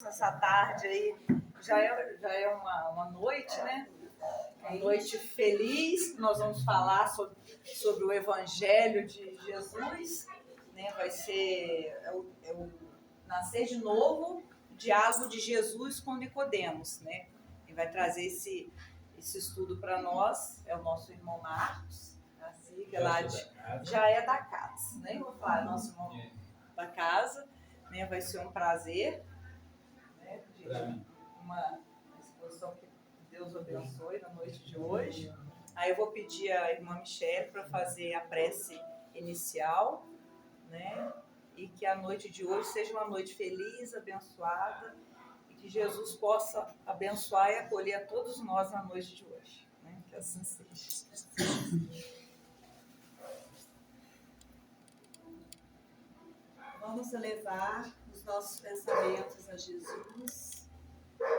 Essa tarde aí já é uma noite, né? Uma noite feliz. Nós vamos falar sobre o Evangelho de Jesus, né? Vai ser o nascer de novo, o diálogo de Jesus com Nicodemos, né? Quem vai trazer esse estudo para nós é o nosso irmão Marcos, assim, que já é da casa, né? Vou falar, nosso irmão da casa, né? Vai ser um prazer. Uma exposição que Deus abençoe na noite de hoje. Aí eu vou pedir à irmã Michele para fazer a prece inicial, né? E que a noite de hoje seja uma noite feliz, abençoada, e que Jesus possa abençoar e acolher a todos nós na noite de hoje, né? Que assim seja. Vamos elevar os nossos pensamentos a Jesus,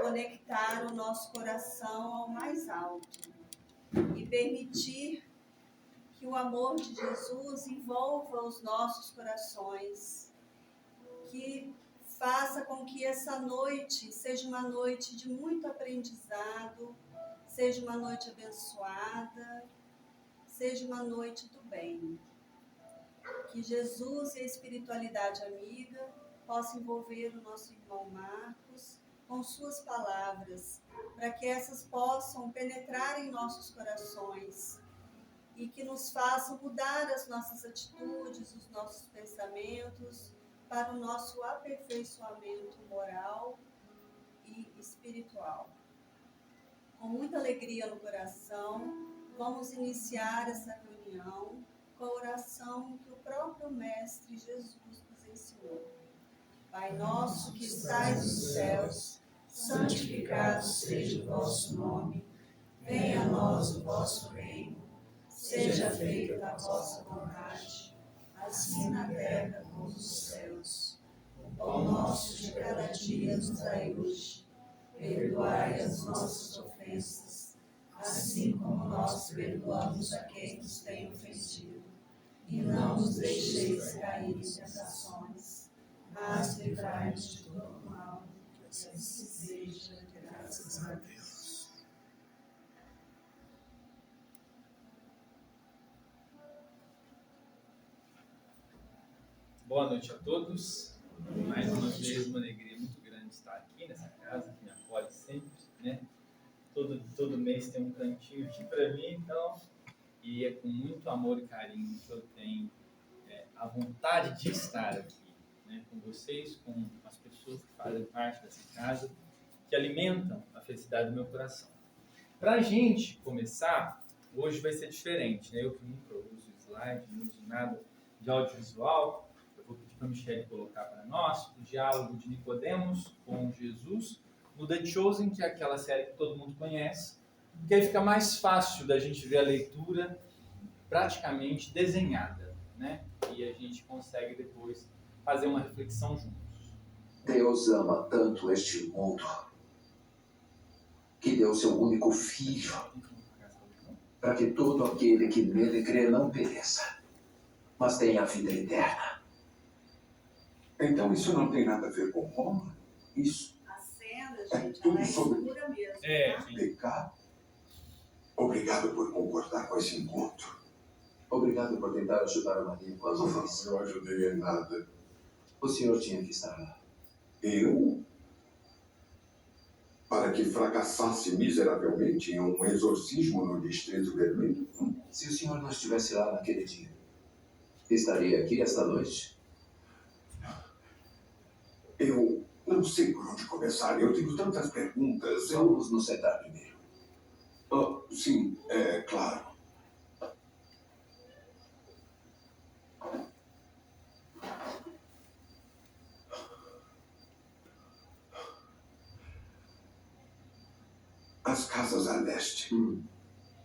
conectar o nosso coração ao mais alto e permitir que o amor de Jesus envolva os nossos corações, que faça com que essa noite seja uma noite de muito aprendizado, seja uma noite abençoada, seja uma noite do bem. Que Jesus e a espiritualidade amiga possam envolver o nosso irmão Marcos com suas palavras, para que essas possam penetrar em nossos corações e que nos façam mudar as nossas atitudes, os nossos pensamentos, para o nosso aperfeiçoamento moral e espiritual. Com muita alegria no coração, vamos iniciar essa reunião com a oração que o próprio Mestre Jesus nos ensinou. Pai nosso que estais nos céus, santificado seja o vosso nome. Venha a nós o vosso reino. Seja feita a vossa vontade, assim na terra como nos céus. O pão nosso de cada dia nos dai hoje. Perdoai as nossas ofensas, assim como nós perdoamos a quem nos tem ofendido. E não nos deixeis cair em tentações, mas livrai-nos de todo mal. Assim seja, graças a Deus. Boa noite a todos. Mais uma vez, uma alegria muito grande estar aqui nessa casa que me acolhe sempre, né? Todo mês tem um cantinho aqui para mim, então, e é com muito amor e carinho que eu tenho a vontade de estar aqui, né? Com vocês, com as pessoas que fazem parte dessa casa, que alimentam a felicidade do meu coração. Para a gente começar, hoje vai ser diferente, né? Eu que nunca uso slide, não uso nada de audiovisual. Vou pedir para a Michele colocar para nós o diálogo de Nicodemos com Jesus no The Chosen, que é aquela série que todo mundo conhece, que aí fica mais fácil da gente ver a leitura praticamente desenhada, né? E a gente consegue depois fazer uma reflexão juntos. Deus ama tanto este mundo que deu seu único filho para que todo aquele que nele crê não pereça, mas tenha a vida eterna. Então isso não tem nada a ver com Roma? Isso A cena, gente, tudo ela é sobre escura mesmo. Tá? pecado? Obrigado por concordar com esse encontro. Obrigado por tentar ajudar a Maria com as Não, uvas. eu ajudei em nada. O senhor tinha que estar lá. Eu? Para que fracassasse miseravelmente em um exorcismo no Distrito Vermelho? Se o senhor não estivesse lá naquele dia, estaria aqui esta noite? Eu não sei por onde começar. Eu tenho tantas perguntas. Vamos nos sentar primeiro. Sim, é claro. As casas a leste.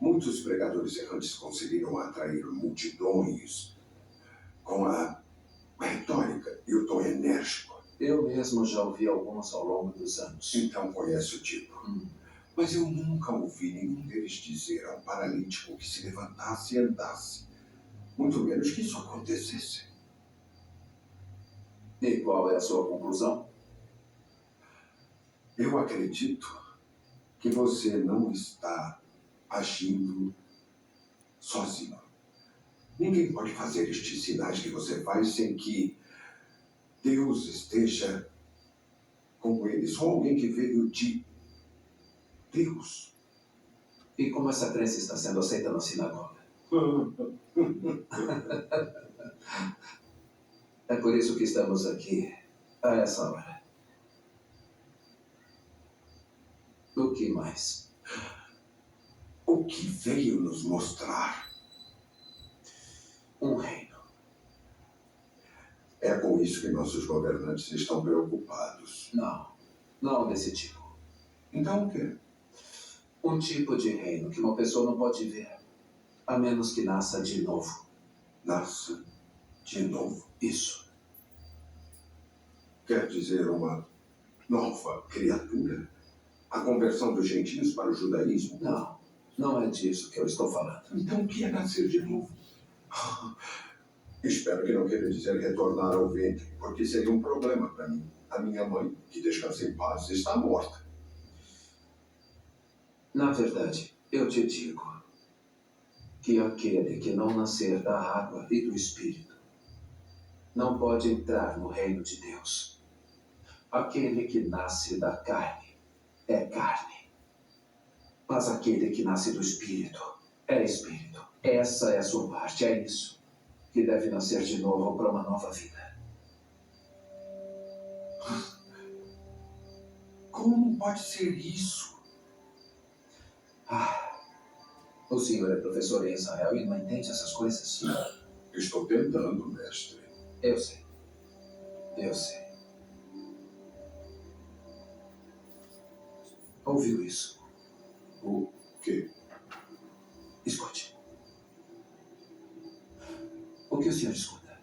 Muitos pregadores errantes conseguiram atrair multidões com a retórica e o tom enérgico. Eu mesmo já ouvi alguns ao longo dos anos. Então conhece o tipo. Mas eu nunca ouvi nenhum deles dizer a um paralítico que se levantasse e andasse. Muito menos que isso acontecesse. E qual é a sua conclusão? Eu acredito que você não está agindo sozinho. Ninguém pode fazer estes sinais que você faz sem que Deus esteja com ele. Só alguém que veio de Deus. E como essa crença está sendo aceita na sinagoga? É por isso que estamos aqui a essa hora. O que mais? O que veio nos mostrar? Um reino. É com isso que nossos governantes estão preocupados. Não desse tipo. Então o quê? Um tipo de reino que uma pessoa não pode ver, a menos que nasça de novo. Nasça de novo. Isso. Quer dizer, uma nova criatura? A conversão dos gentios para o judaísmo? Não é disso que eu estou falando. Então o que é nascer de novo? Espero que não queira dizer retornar ao ventre, porque seria um problema para mim. A minha mãe, que descansa em paz, está morta. Na verdade, eu te digo que aquele que não nascer da água e do Espírito não pode entrar no reino de Deus. Aquele que nasce da carne é carne. Mas aquele que nasce do Espírito é Espírito. Essa é a sua parte, é isso. Que deve nascer de novo para uma nova vida. Como pode ser isso? O senhor é professor em Israel e não entende essas coisas? Estou tentando, mestre. Eu sei. Ouviu isso? O quê? Escute. O que o senhor escuta?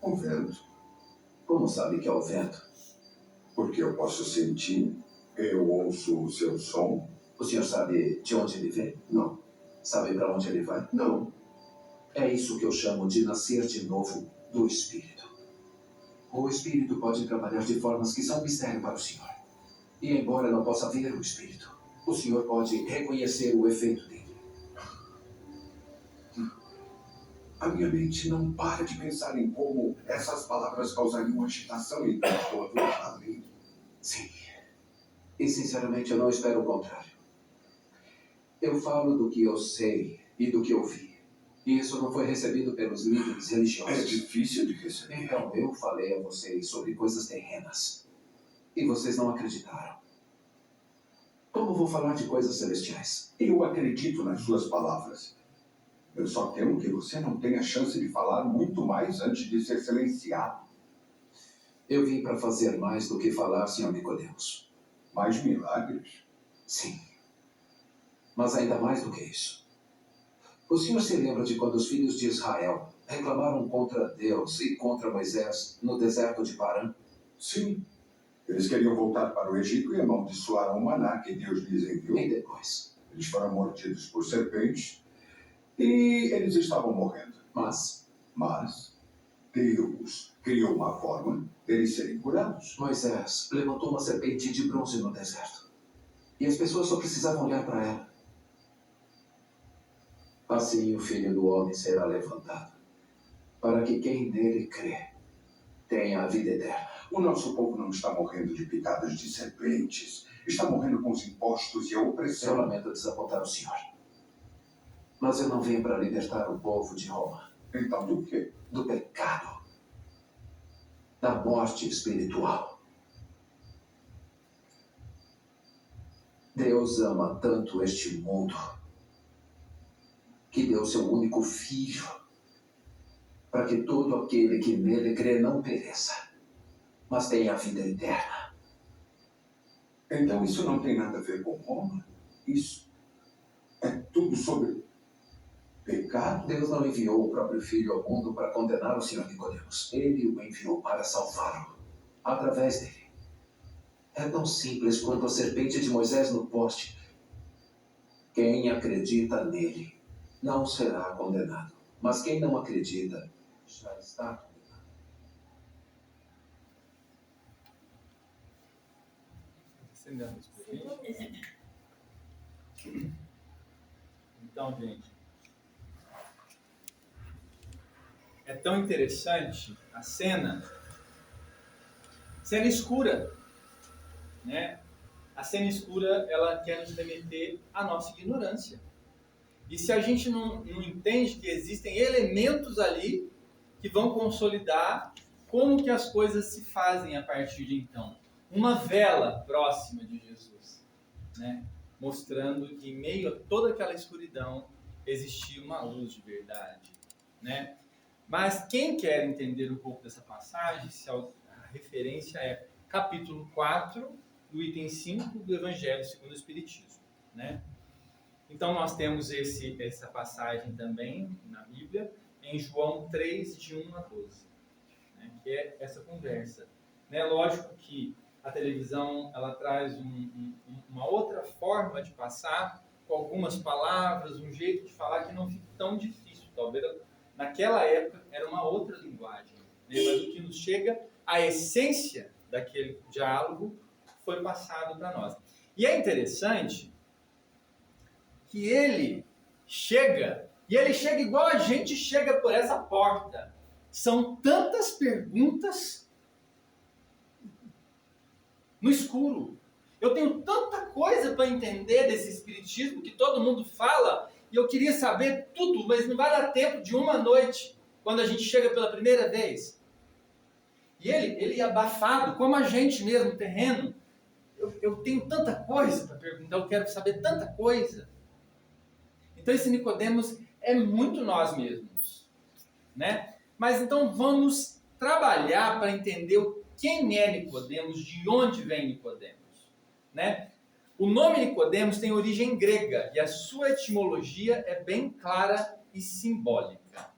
O vento. Como sabe que é o vento? Porque eu posso sentir. Eu ouço o seu som. O senhor sabe de onde ele vem? Não. Sabe para onde ele vai? Não. É isso que eu chamo de nascer de novo do Espírito. O Espírito pode trabalhar de formas que são mistério para o senhor. E embora não possa ver o Espírito, o senhor pode reconhecer o efeito dele. A minha mente não para de pensar em como essas palavras causariam agitação enquanto estou a lei. Sim. E sinceramente eu não espero o contrário. Eu falo do que eu sei e do que eu vi. E isso não foi recebido pelos líderes religiosos. É difícil de receber. Então eu falei a vocês sobre coisas terrenas. E vocês não acreditaram. Como vou falar de coisas celestiais? Eu acredito nas suas palavras. Eu só temo que você não tenha chance de falar muito mais antes de ser silenciado. Eu vim para fazer mais do que falar, Sr. Nicodemos. Mais milagres? Sim. Mas ainda mais do que isso. O senhor se lembra de quando os filhos de Israel reclamaram contra Deus e contra Moisés no deserto de Parã? Sim. Eles queriam voltar para o Egito e amaldiçoaram o maná que Deus lhes enviou. E depois? Eles foram mordidos por serpentes e eles estavam morrendo. Mas Deus criou uma forma deles serem curados. Moisés levantou uma serpente de bronze no deserto. E as pessoas só precisavam olhar para ela. Assim o Filho do Homem será levantado, para que quem nele crê tenha a vida eterna. O nosso povo não está morrendo de picadas de serpentes. Está morrendo com os impostos e a Eu opressão. lamento desapontar o senhor. Mas eu não vim para libertar o povo de Roma. Então do quê? Do pecado. Da morte espiritual. Deus ama tanto este mundo que deu seu único filho para que todo aquele que nele crê não pereça, mas tenha a vida eterna. Então isso não tem nada a ver com Roma? Isso é tudo sobre pecado? Deus não enviou o próprio Filho ao mundo para condenar o Sr. Nicodemos. Ele o enviou para salvá-lo, através dele. É tão simples quanto a serpente de Moisés no poste. Quem acredita nele não será condenado. Mas quem não acredita já está condenado. Acendeu a luz pra gente? Então, gente, é tão interessante a cena escura, né? A cena escura, ela quer nos remeter à nossa ignorância. E se a gente não entende que existem elementos ali que vão consolidar como que as coisas se fazem a partir de então. Uma vela próxima de Jesus, né? Mostrando que em meio a toda aquela escuridão existia uma luz de verdade, né? Mas quem quer entender um pouco dessa passagem, a referência é capítulo 4, do item 5 do Evangelho segundo o Espiritismo, né? Então nós temos essa passagem também na Bíblia, em João 3, de 1 a 12, né? Que é essa conversa, né? Lógico que a televisão ela traz uma outra forma de passar, com algumas palavras, um jeito de falar que não fica tão difícil. Talvez naquela época era uma outra linguagem, né? Mas o que nos chega, a essência daquele diálogo foi passado para nós. E é interessante que ele chega igual a gente chega por essa porta. São tantas perguntas no escuro. Eu tenho tanta coisa para entender desse espiritismo que todo mundo fala e eu queria saber tudo, mas não vai dar tempo de uma noite quando a gente chega pela primeira vez. E ele abafado, como a gente mesmo, terreno, eu tenho tanta coisa para perguntar, eu quero saber tanta coisa. Então esse Nicodemos é muito nós mesmos, né? Mas então vamos trabalhar para entender quem é Nicodemos, de onde vem Nicodemos, né? O nome Nicodemos tem origem grega e a sua etimologia é bem clara e simbólica.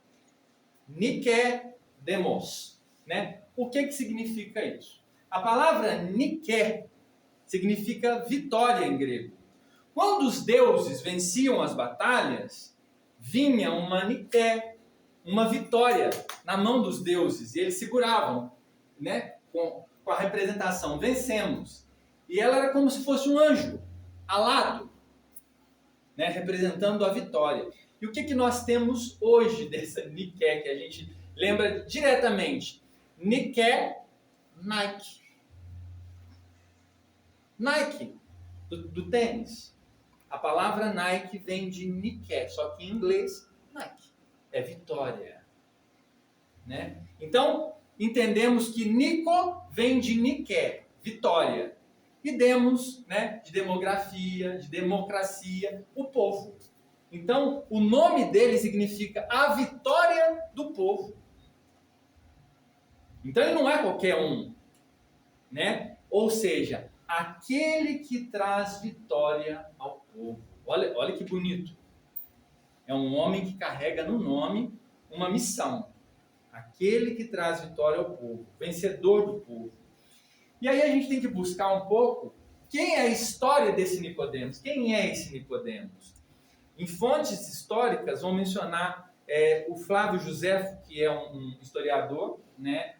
Nike demos, né? O que significa isso? A palavra Nike significa vitória em grego. Quando os deuses venciam as batalhas, vinha uma Nike, uma vitória na mão dos deuses, e eles seguravam, né, com a representação, vencemos. E ela era como se fosse um anjo, alado, né, representando a vitória. E o que nós temos hoje dessa Nike, que a gente lembra diretamente? Nike, Nike. Nike, do tênis. A palavra Nike vem de Nike, só que em inglês, Nike. É vitória, né? Então, entendemos que Nico vem de Nike, vitória. E demos, né, de demografia, de democracia, o povo. Então, o nome dele significa a vitória do povo. Então, ele não é qualquer um, né? Ou seja, aquele que traz vitória ao povo. Olha que bonito. É um homem que carrega no nome uma missão. Aquele que traz vitória ao povo, vencedor do povo. E aí a gente tem que buscar um pouco quem é a história desse Nicodemos. Quem é esse Nicodemos? Em fontes históricas vão mencionar o Flávio Joséfo, que é um historiador, né,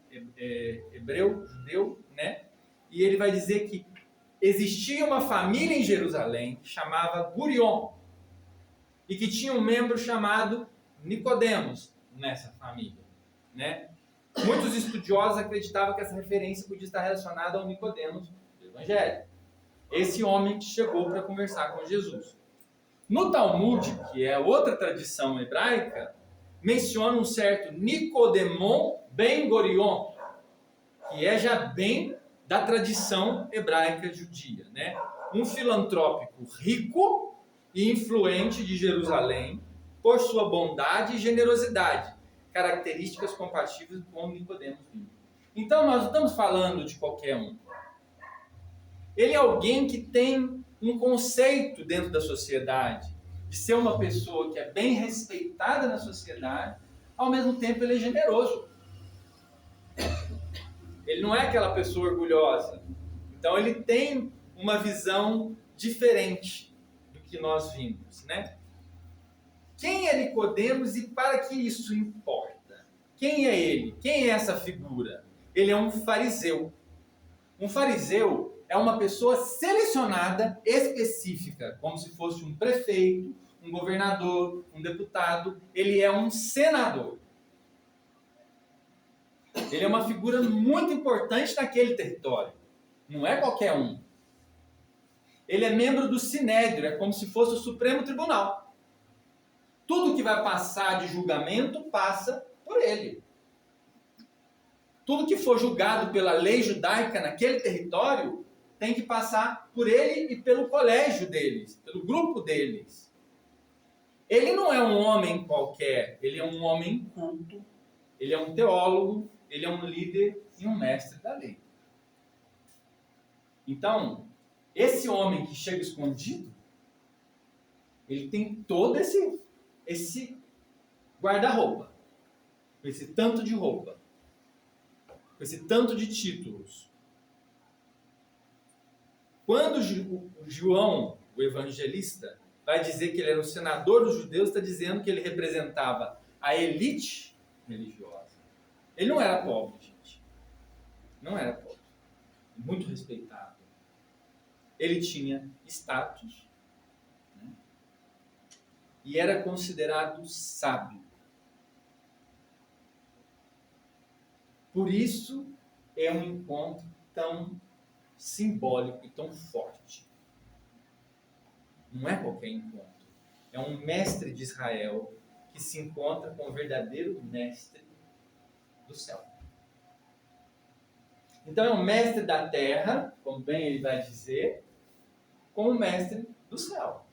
hebreu, judeu, né, e ele vai dizer que existia uma família em Jerusalém que chamava Gurion e que tinha um membro chamado Nicodemos nessa família, né? Muitos estudiosos acreditavam que essa referência podia estar relacionada ao Nicodemos do Evangelho. Esse homem que chegou para conversar com Jesus. No Talmud, que é outra tradição hebraica, menciona um certo Nicodemon ben Gurion, que é já bem da tradição hebraica judia, né? Um filantrópico rico e influente de Jerusalém por sua bondade e generosidade, características compatíveis com Nicodemos bíblico. Então nós não estamos falando de qualquer um. Ele é alguém que tem um conceito dentro da sociedade de ser uma pessoa que é bem respeitada na sociedade, ao mesmo tempo ele é generoso. Ele não é aquela pessoa orgulhosa. Então ele tem uma visão diferente do que nós vimos, né? Quem é Nicodemos e para que isso importa? Quem é ele? Quem é essa figura? Ele é um fariseu. Um fariseu é uma pessoa selecionada, específica, como se fosse um prefeito, um governador, um deputado. Ele é um senador. Ele é uma figura muito importante naquele território. Não é qualquer um. Ele é membro do Sinédrio, é como se fosse o Supremo Tribunal. Tudo que vai passar de julgamento passa por ele. Tudo que for julgado pela lei judaica naquele território tem que passar por ele e pelo colégio deles, pelo grupo deles. Ele não é um homem qualquer, ele é um homem culto, ele é um teólogo, ele é um líder e um mestre da lei. Então, esse homem que chega escondido, ele tem todo esse guarda-roupa, esse tanto de roupa, esse tanto de títulos. Quando João, o evangelista, vai dizer que ele era o senador dos judeus, está dizendo que ele representava a elite religiosa. Ele não era pobre, gente. Não era pobre. Muito respeitado. Ele tinha status, né? E era considerado sábio. Por isso é um encontro tão simbólico e tão forte. Não é qualquer encontro. É um mestre de Israel que se encontra com o verdadeiro mestre do céu. Então é um mestre da terra, como bem ele vai dizer, como mestre do céu.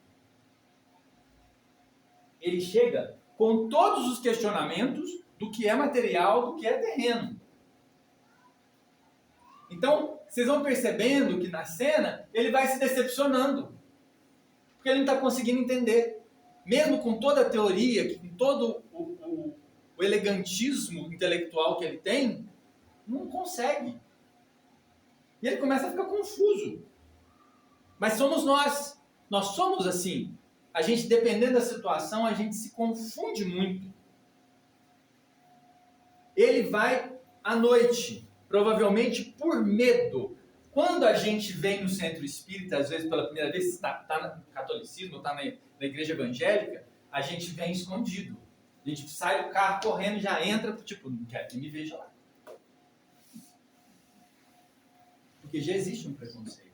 Ele chega com todos os questionamentos do que é material, do que é terreno. Então, vocês vão percebendo que na cena ele vai se decepcionando. Porque ele não está conseguindo entender. Mesmo com toda a teoria, com todo o elegantismo intelectual que ele tem, não consegue. E ele começa a ficar confuso. Mas somos nós. Nós somos assim. A gente, dependendo da situação, a gente se confunde muito. Ele vai à noite, provavelmente por medo. Quando a gente vem no centro espírita, às vezes pela primeira vez, está no catolicismo, está na igreja evangélica, a gente vem escondido. A gente sai do carro correndo e já entra, tipo, não quero que me veja lá. Porque já existe um preconceito.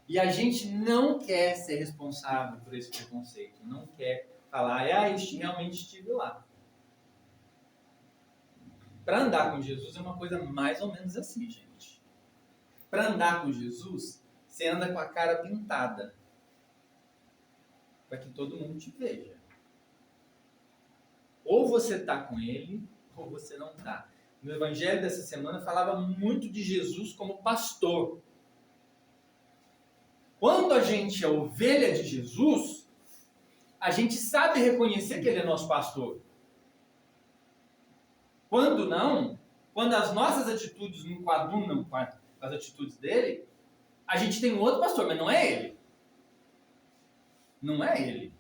E a gente não quer ser responsável por esse preconceito. Não quer falar, eu realmente estive lá. Para andar com Jesus é uma coisa mais ou menos assim, gente. Para andar com Jesus, você anda com a cara pintada. Para que todo mundo te veja. Ou você está com ele, ou você não está. No evangelho dessa semana falava muito de Jesus como pastor. Quando a gente é ovelha de Jesus, a gente sabe reconhecer que ele é nosso pastor. Quando não, quando as nossas atitudes não coadunam com as atitudes dele, a gente tem um outro pastor, mas não é ele. Não é ele.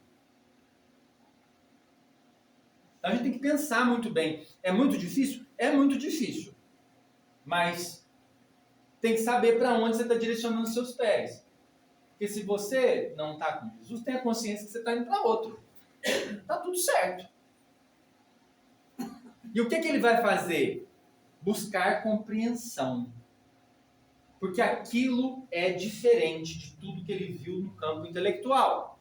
Então a gente tem que pensar muito bem. É muito difícil? É muito difícil. Mas tem que saber para onde você está direcionando os seus pés. Porque se você não está com Jesus, tenha consciência que você está indo para outro. Está tudo certo. E o que ele vai fazer? Buscar compreensão. Porque aquilo é diferente de tudo que ele viu no campo intelectual.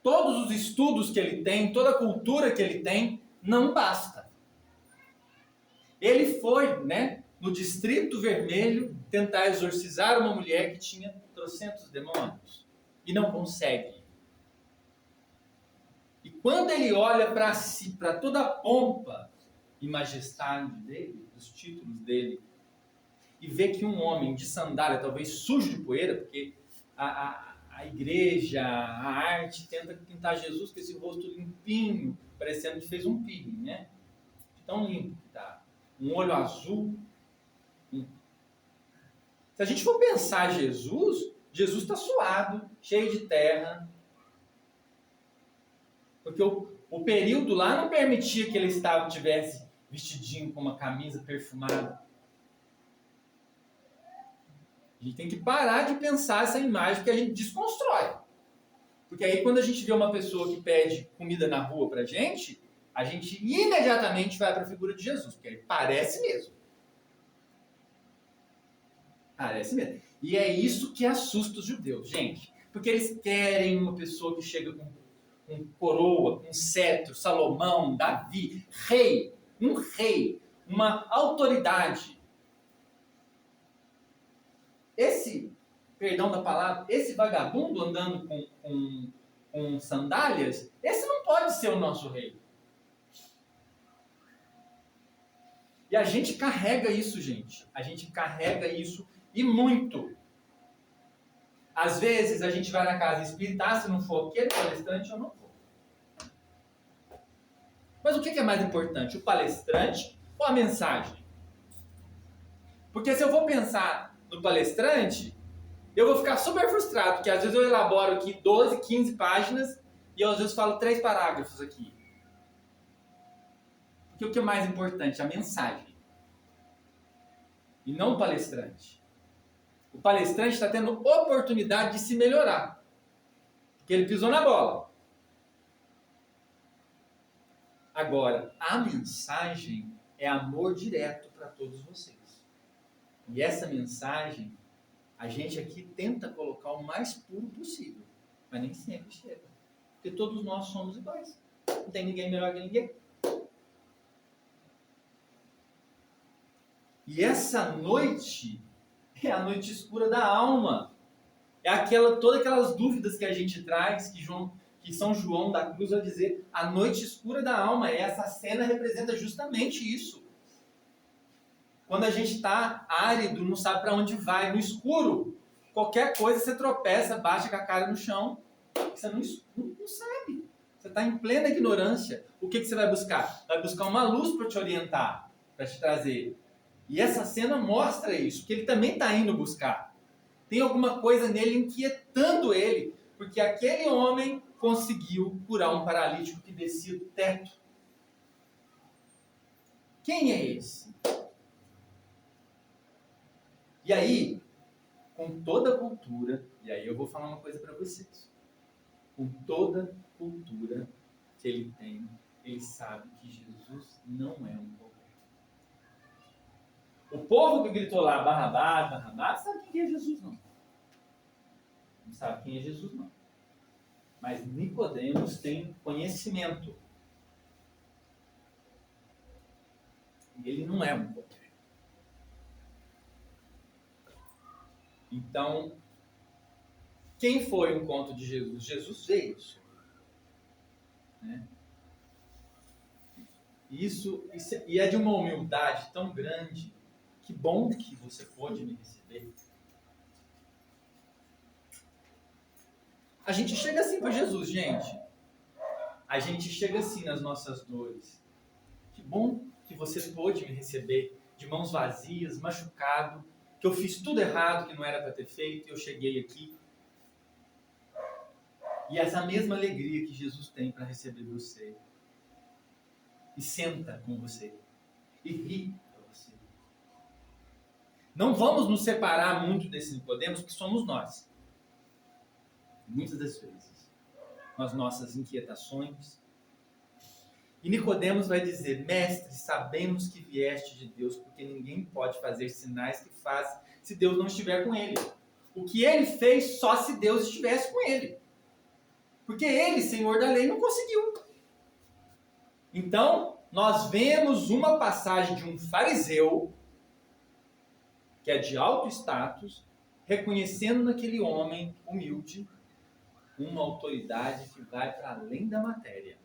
Todos os estudos que ele tem, toda a cultura que ele tem, não basta. Ele foi, no Distrito Vermelho, tentar exorcizar uma mulher que tinha trocentos demônios. E não consegue. E quando ele olha para si, para toda a pompa e majestade dele, dos títulos dele, e vê que um homem de sandália, talvez sujo de poeira, porque a igreja, a arte tenta pintar Jesus com esse rosto limpinho, parecendo que fez um peeling, né? Tão limpo que tá. Um olho azul. Se a gente for pensar Jesus está suado, cheio de terra. Porque o período lá não permitia que ele tivesse vestidinho com uma camisa perfumada. A gente tem que parar de pensar essa imagem que a gente desconstrói. Porque aí quando a gente vê uma pessoa que pede comida na rua pra gente, a gente imediatamente vai para a figura de Jesus, porque aí parece mesmo. Parece mesmo. E é isso que assusta os judeus, gente. Porque eles querem uma pessoa que chega com coroa, com cetro, Salomão, Davi, rei, uma autoridade. Esse, perdão da palavra, esse vagabundo andando com sandálias, esse não pode ser o nosso rei. E a gente carrega isso, gente. A gente carrega isso e muito. Às vezes a gente vai na casa espírita, se não for aquele palestrante, eu não vou. Mas o que é mais importante? O palestrante ou a mensagem? Porque se eu vou pensar no palestrante, eu vou ficar super frustrado, porque às vezes eu elaboro aqui 12, 15 páginas e eu às vezes falo 3 parágrafos aqui. Porque o que é mais importante? A mensagem. E não o palestrante. O palestrante está tendo oportunidade de se melhorar. Porque ele pisou na bola. Agora, a mensagem é amor direto para todos vocês. E essa mensagem, a gente aqui tenta colocar o mais puro possível. Mas nem sempre chega. Porque todos nós somos iguais. Não tem ninguém melhor que ninguém. E essa noite é a noite escura da alma. É todas aquelas dúvidas que a gente traz, que São João da Cruz vai dizer, a noite escura da alma. E essa cena representa justamente isso. Quando a gente está árido, não sabe para onde vai, no escuro, qualquer coisa você tropeça, baixa com a cara no chão, você não sabe. Você está em plena ignorância. O que você vai buscar? Vai buscar uma luz para te orientar, para te trazer. E essa cena mostra isso, que ele também está indo buscar. Tem alguma coisa nele inquietando ele, porque aquele homem conseguiu curar um paralítico que descia do teto. Quem é esse? E aí, com toda a cultura, e aí eu vou falar uma coisa para vocês. Com toda a cultura que ele tem, ele sabe que Jesus não é um qualquer. O povo que gritou lá, Barrabás, Barrabás, sabe quem é Jesus, não. Não sabe quem é Jesus, não. Mas Nicodemos tem conhecimento. E ele não é um qualquer. Então, quem foi o encontro de Jesus? Jesus veio. Né? E é de uma humildade tão grande. Que bom que você pôde me receber. A gente chega assim para Jesus, gente. A gente chega assim nas nossas dores. Que bom que você pôde me receber de mãos vazias, machucado, que eu fiz tudo errado, que não era para ter feito, e eu cheguei aqui. E essa mesma alegria que Jesus tem para receber você. E senta com você. E ri para você. Não vamos nos separar muito desse Nicodemos, que somos nós. Muitas das vezes. Com as nossas inquietações. E Nicodemos vai dizer, mestre, sabemos que vieste de Deus, porque ninguém pode fazer sinais que faz se Deus não estiver com ele. O que ele fez só se Deus estivesse com ele. Porque ele, Senhor da lei, não conseguiu. Então, nós vemos uma passagem de um fariseu, que é de alto status, reconhecendo naquele homem humilde uma autoridade que vai para além da matéria.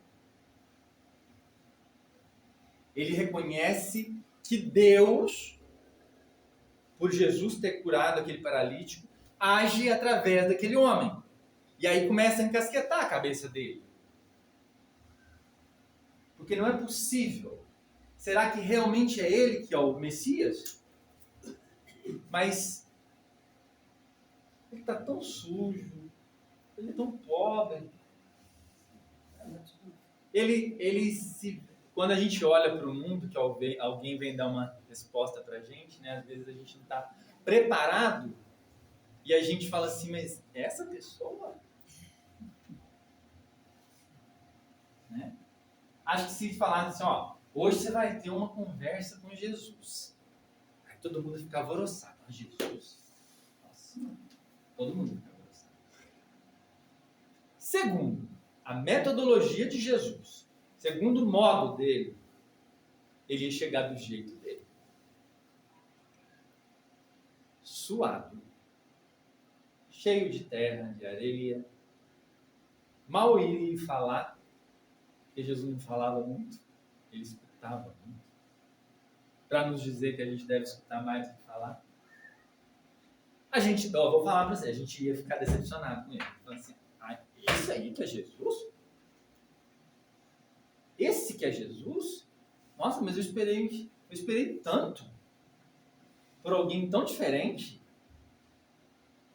Ele reconhece que Deus, por Jesus ter curado aquele paralítico, age através daquele homem. E aí começa a encasquetar a cabeça dele. Porque não é possível. Será que realmente é ele que é o Messias? Mas ele está tão sujo, ele é tão pobre. Quando a gente olha para o mundo, que alguém vem dar uma resposta para a gente, né? Às vezes a gente não está preparado, E a gente fala assim, mas essa pessoa? Né? Acho que se falasse assim, ó, hoje você vai ter uma conversa com Jesus. Aí todo mundo fica alvoroçado. Jesus. Nossa, todo mundo fica alvoroçado. Segundo, a metodologia de Jesus, segundo o modo dele, ele ia chegar do jeito dele. Suado. Cheio de terra, de areia. Mal iria falar, porque Jesus não falava muito, ele escutava muito. Para nos dizer que a gente deve escutar mais do que falar. A gente, eu vou falar para você, a gente ia ficar decepcionado com ele. Falando assim, isso aí que é Jesus? Esse que é Jesus? Nossa, mas eu esperei tanto por alguém tão diferente.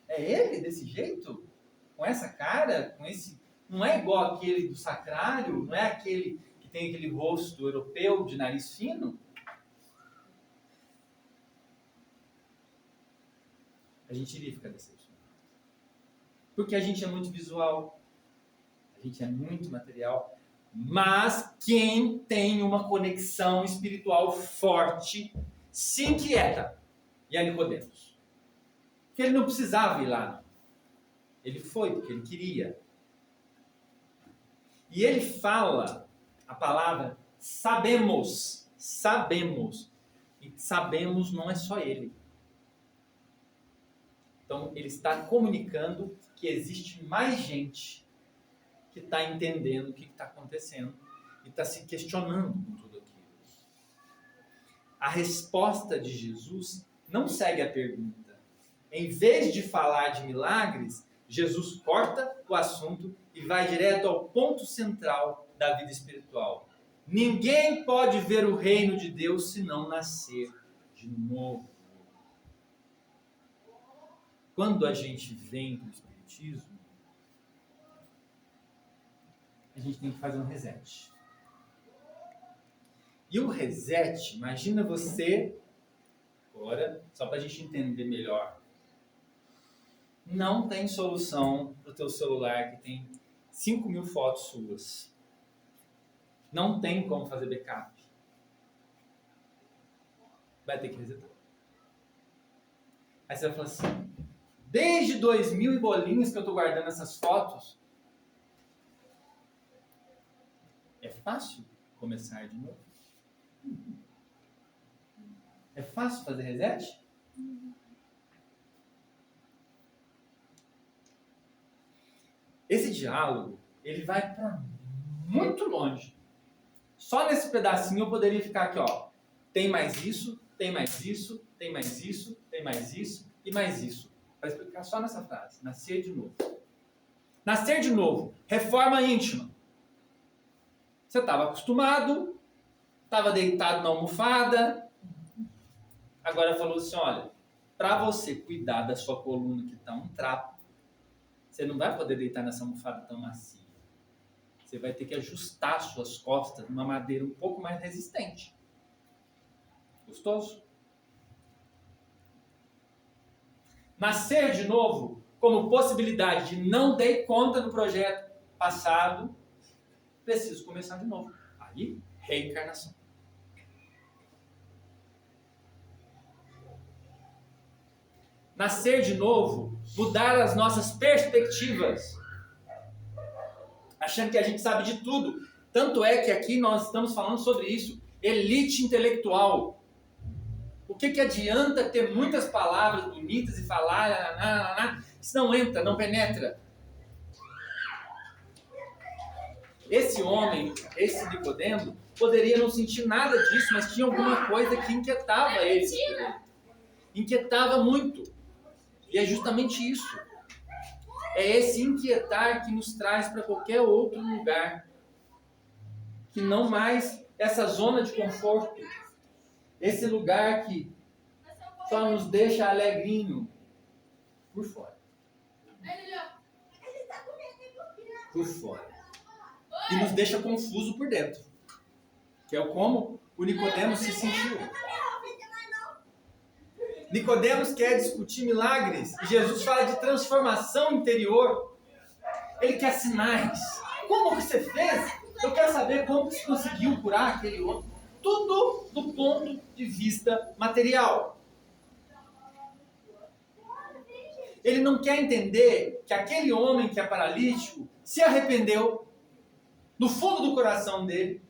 É ele desse jeito? Com essa cara? Com esse... Não é igual aquele do sacrário? Não é aquele que tem aquele rosto europeu de nariz fino? A gente iria ficar decepcionado. Porque a gente é muito visual. A gente é muito material. Mas quem tem uma conexão espiritual forte se inquieta. E é Nicodemos. Porque ele não precisava ir lá. Não. Ele foi porque ele queria. E ele fala a palavra sabemos. Sabemos. E sabemos não é só ele. Então ele está comunicando que existe mais gente que está entendendo o que está acontecendo e está se questionando com tudo aquilo. A resposta de Jesus não segue a pergunta. Em vez de falar de milagres, Jesus corta o assunto e vai direto ao ponto central da vida espiritual. Ninguém pode ver o reino de Deus se não nascer de novo. Quando a gente vem para o Espiritismo, a gente tem que fazer um reset. E o reset, imagina você, agora, só para a gente entender melhor, não tem solução para o teu celular que tem 5.000 fotos suas. Não tem como fazer backup. Vai ter que resetar. Aí você vai falar assim, desde 2000 e bolinhos que eu estou guardando essas fotos, é fácil começar de novo? É fácil fazer reset? Esse diálogo, ele vai para muito longe. Só nesse pedacinho eu poderia ficar aqui, ó. Tem mais isso, tem mais isso, tem mais isso, tem mais isso e mais isso. Para explicar só nessa frase. Nascer de novo. Nascer de novo. Reforma íntima. Você estava acostumado, estava deitado na almofada, agora falou assim, olha, para você cuidar da sua coluna que está um trapo, você não vai poder deitar nessa almofada tão macia. Você vai ter que ajustar suas costas numa madeira um pouco mais resistente. Gostoso? Nascer de novo como possibilidade de não dei conta do projeto passado, preciso começar de novo. Aí, reencarnação. Nascer de novo, mudar as nossas perspectivas. Achando que a gente sabe de tudo. Tanto é que aqui nós estamos falando sobre isso. Elite intelectual. O que adianta ter muitas palavras bonitas e falar, isso não entra, não penetra. Esse homem, esse Nicodemo, poderia não sentir nada disso, mas tinha alguma coisa que inquietava ele. Inquietava muito. E é justamente isso. É esse inquietar que nos traz para qualquer outro lugar. Que não mais essa zona de conforto. Esse lugar que só nos deixa alegrinho por fora. Por fora. E nos deixa confuso por dentro. Que é como o Nicodemo se sentiu. Nicodemos quer discutir milagres e Jesus fala de transformação interior. Ele quer sinais. Como que você fez? Eu quero saber como que você conseguiu curar aquele homem. Tudo do ponto de vista material. Ele não quer entender que aquele homem que é paralítico se arrependeu no fundo do coração dele.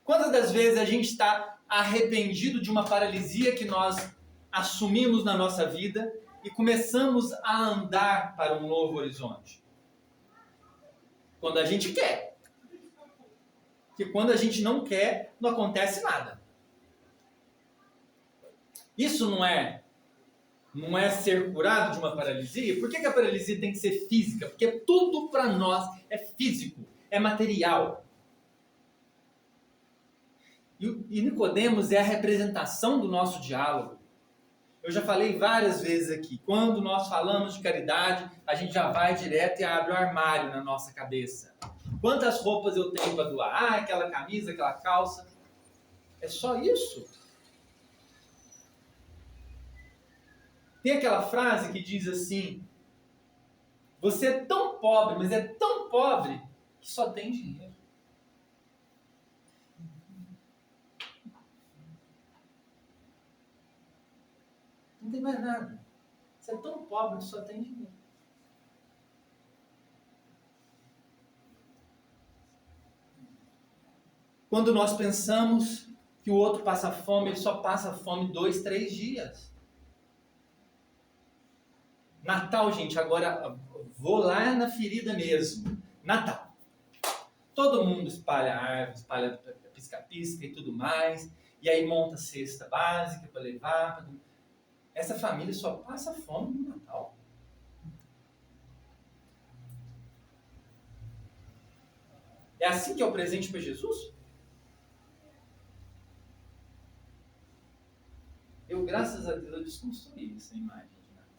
Quantas das vezes a gente está arrependido de uma paralisia que nós assumimos na nossa vida e começamos a andar para um novo horizonte? Quando a gente quer. Porque quando a gente não quer, não acontece nada. Isso não é ser curado de uma paralisia? Por que a paralisia tem que ser física? Porque tudo para nós é físico, é material. E Nicodemos é a representação do nosso diálogo. Eu já falei várias vezes aqui, quando nós falamos de caridade, a gente já vai direto e abre o armário na nossa cabeça. Quantas roupas eu tenho para doar? Aquela camisa, aquela calça. É só isso? Tem aquela frase que diz assim: você é tão pobre, mas é tão pobre que só tem dinheiro. Não tem mais nada. Você é tão pobre que só tem dinheiro. Quando nós pensamos que o outro passa fome, ele só passa fome 2, 3 dias. Natal, gente, agora vou lá na ferida mesmo. Natal. Todo mundo espalha árvore, espalha pisca-pisca e tudo mais. E aí monta cesta básica para levar. Essa família só passa fome no Natal. É assim que é o presente para Jesus? Eu, graças a Deus, eu desconstruí essa imagem de Natal.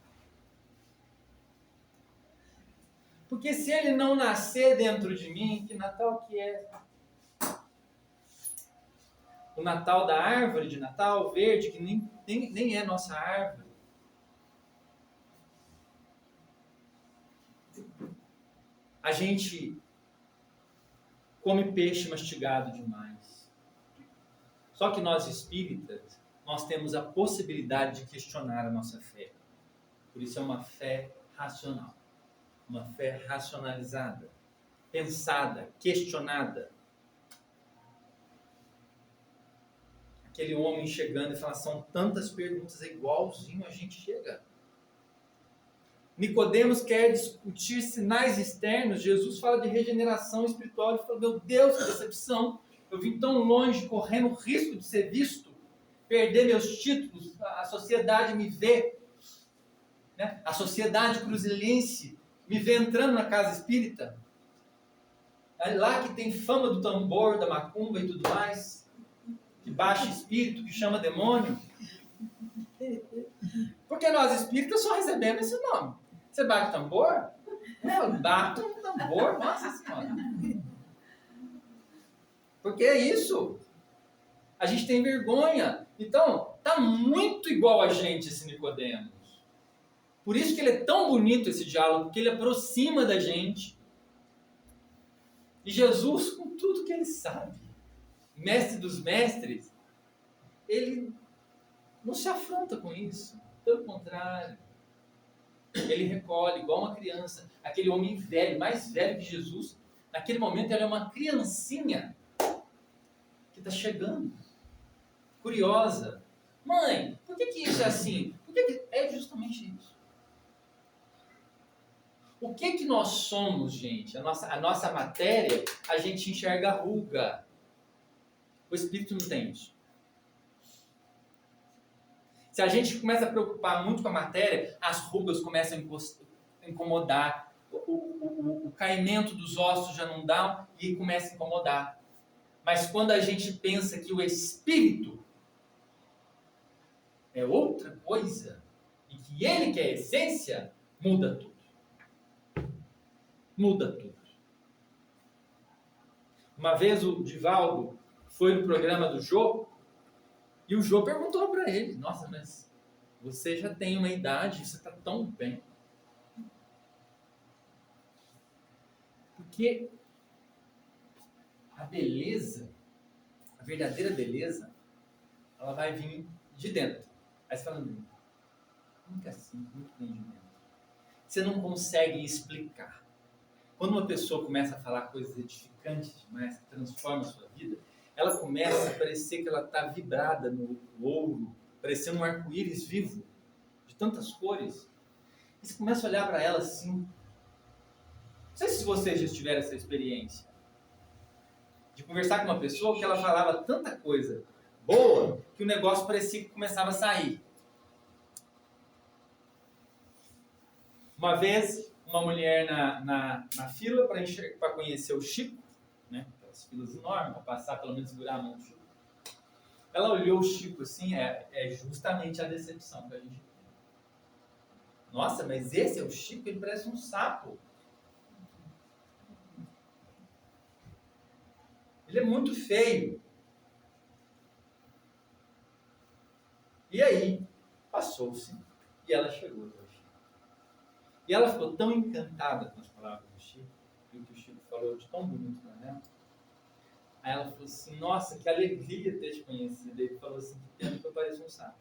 Porque se ele não nascer dentro de mim, que Natal que é? O Natal da árvore de Natal, verde, que nem é nossa árvore. A gente come peixe mastigado demais. Só que nós espíritas, nós temos a possibilidade de questionar a nossa fé. Por isso é uma fé racional. Uma fé racionalizada, pensada, questionada. Aquele homem chegando e falando, são tantas perguntas, é igualzinho a gente chega. Nicodemos quer discutir sinais externos. Jesus fala de regeneração espiritual. Ele fala, meu Deus, que decepção. Eu vim tão longe, correndo o risco de ser visto, perder meus títulos, a sociedade me vê, né? A sociedade cruzeirense me vê entrando na casa espírita. É lá que tem fama do tambor, da macumba e tudo mais, que baixa espírito, que chama demônio. Porque nós espíritas só recebemos esse nome. Você bate tambor? Eu falo, bato um tambor, nossa senhora. Porque é isso. A gente tem vergonha. Então, tá muito igual a gente esse Nicodemos. Por isso que ele é tão bonito esse diálogo, porque ele aproxima da gente. E Jesus, com tudo que ele sabe, mestre dos mestres, ele não se afronta com isso. Pelo contrário, ele recolhe igual uma criança. Aquele homem velho, mais velho que Jesus, naquele momento ele é uma criancinha que está chegando, curiosa. Mãe, por que isso é assim? É justamente isso. O que nós somos, gente? A nossa matéria, a gente enxerga ruga. O espírito não tem isso. Se a gente começa a preocupar muito com a matéria, as rugas começam a incomodar, o caimento dos ossos já não dá e começa a incomodar. Mas quando a gente pensa que o espírito é outra coisa e que ele que é a essência, muda tudo. Muda tudo. Uma vez o Divaldo foi no programa do Jô E o Jô perguntou para ele, nossa, mas você já tem uma idade, você está tão bem. Porque a beleza, a verdadeira beleza, ela vai vir de dentro. Aí você fala, como que é assim? Como que vem de dentro? Você não consegue explicar. Quando uma pessoa começa a falar coisas edificantes demais, que transforma a sua vida, ela começa a parecer que ela está vibrada no ouro, parecendo um arco-íris vivo, de tantas cores. E você começa a olhar para ela assim. Não sei se vocês já tiveram essa experiência de conversar com uma pessoa que ela falava tanta coisa boa que o negócio parecia que começava a sair. Uma vez, uma mulher na fila para conhecer o Chico, né? Aquelas filas enormes para passar, pelo menos segurar a mão do Chico. Ela olhou o Chico assim, é justamente a decepção que a gente tem. Nossa, mas esse é o Chico? Ele parece um sapo. Ele é muito feio. E aí, passou-se e ela chegou até o Chico. E ela ficou tão encantada com as palavras do Chico, e o que o Chico falou de tão bonito para ela. Aí ela falou assim, nossa, que alegria ter te conhecido. Ele falou assim, que pena que eu pareço um sapo.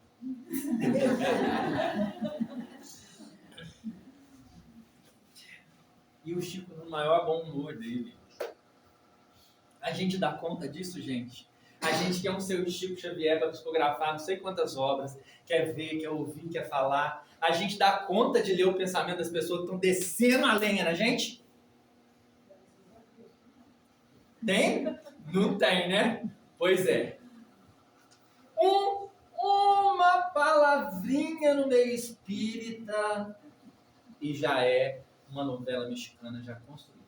E o Chico no maior bom humor dele. A gente dá conta disso, gente? A gente quer um seu Chico Xavier para psicografar não sei quantas obras, quer ver, quer ouvir, quer falar. A gente dá conta de ler o pensamento das pessoas que estão descendo a lenha na gente? Tem? Não tem, né? Pois é. Uma palavrinha no meio espírita e já é uma novela mexicana já construída.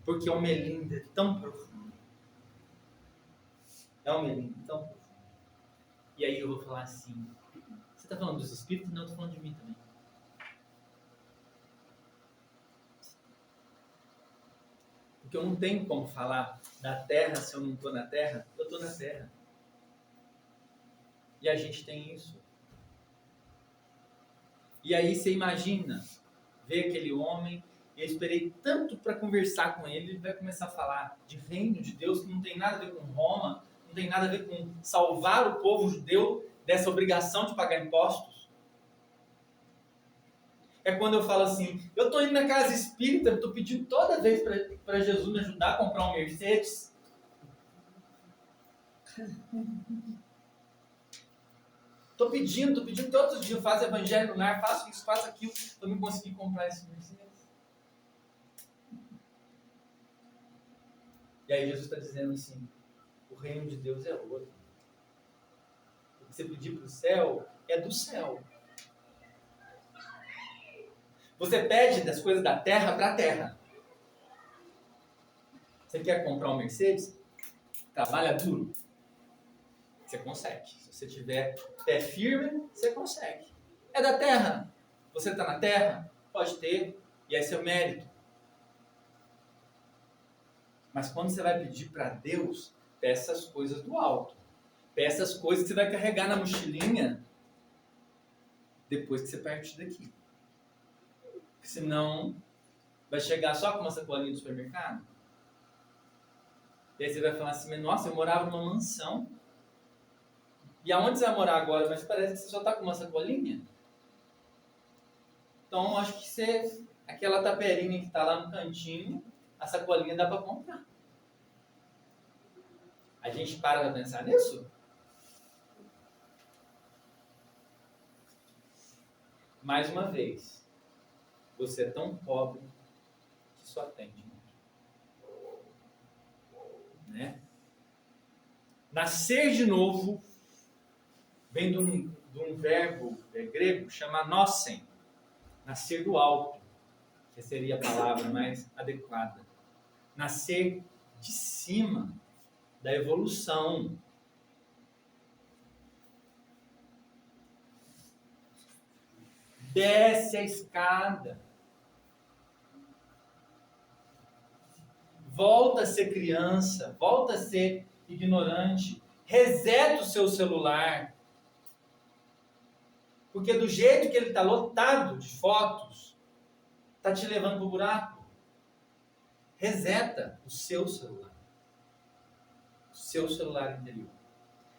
Porque é um melindre tão profundo. É um melindre tão profundo. E aí eu vou falar assim, você está falando dos espíritos? Não, eu estou falando de mim também. Porque eu não tenho como falar da Terra se eu não estou na Terra. Eu estou na Terra. E a gente tem isso. E aí você imagina ver aquele homem, e eu esperei tanto para conversar com ele, ele vai começar a falar de reino de Deus, que não tem nada a ver com Roma, não tem nada a ver com salvar o povo judeu dessa obrigação de pagar impostos. É quando eu falo assim, eu estou indo na casa espírita, estou pedindo toda vez para Jesus me ajudar a comprar um Mercedes. Estou pedindo todos os dias, faço evangelho no lar, faço isso, faço aquilo, para não conseguir comprar esse Mercedes. E aí Jesus está dizendo assim, o reino de Deus é outro. O que você pedir para o céu é do céu. Você pede das coisas da terra para a terra. Você quer comprar um Mercedes? Trabalha duro. Você consegue. Se você tiver pé firme, você consegue. É da terra. Você está na terra? Pode ter. E é seu mérito. Mas quando você vai pedir para Deus, peça as coisas do alto. Peça as coisas que você vai carregar na mochilinha depois que você parte daqui. Porque senão vai chegar só com uma sacolinha do supermercado. E aí você vai falar assim, nossa, eu morava numa mansão. E aonde você vai morar agora? Mas parece que você só está com uma sacolinha. Então, acho que você, aquela taperinha que está lá no cantinho, a sacolinha dá para comprar. A gente para pensar nisso? Mais uma vez, você é tão pobre que só tem dinheiro. Né? Nascer de novo vem de um verbo grego chamado nossen, nascer do alto, que seria a palavra mais adequada. Nascer de cima, da evolução. Desce a escada. Volta a ser criança, volta a ser ignorante. Reseta o seu celular. Porque do jeito que ele está lotado de fotos, está te levando para o buraco. Reseta o seu celular. O seu celular interior.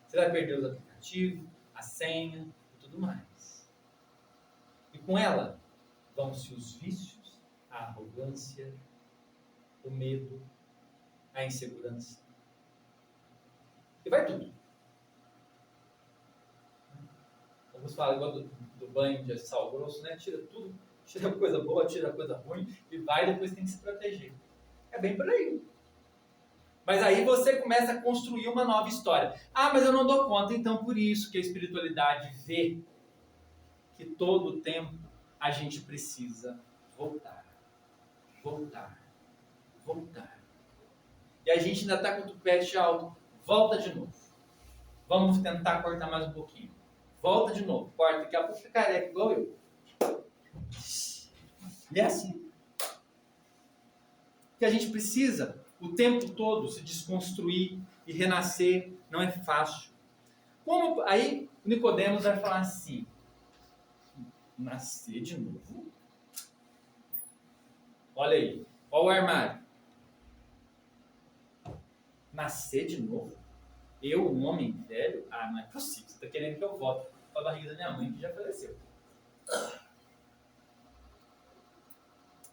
Você vai perder os aplicativos, a senha e tudo mais. E com ela vão-se os vícios, a arrogância, o medo, a insegurança. E vai tudo. Alguns falam igual do banho de sal grosso, né? Tira tudo, tira coisa boa, tira coisa ruim e vai, depois tem que se proteger. É bem por aí. Mas aí você começa a construir uma nova história. Ah, mas eu não dou conta. Então, por isso que a espiritualidade vê que todo o tempo a gente precisa voltar. Voltar. Voltar. E a gente ainda está com o tupete alto. Volta de novo. Vamos tentar cortar mais um pouquinho. Volta de novo. Corta. Daqui a pouco fica careca igual eu. E é assim. Que a gente precisa o tempo todo se desconstruir e renascer. Não é fácil. Como aí Nicodemos vai falar assim: nascer de novo? Olha aí. Olha o armário. Nascer de novo? Eu, um homem velho? Ah, não é possível. Você está querendo que eu volte para a barriga da minha mãe, que já faleceu.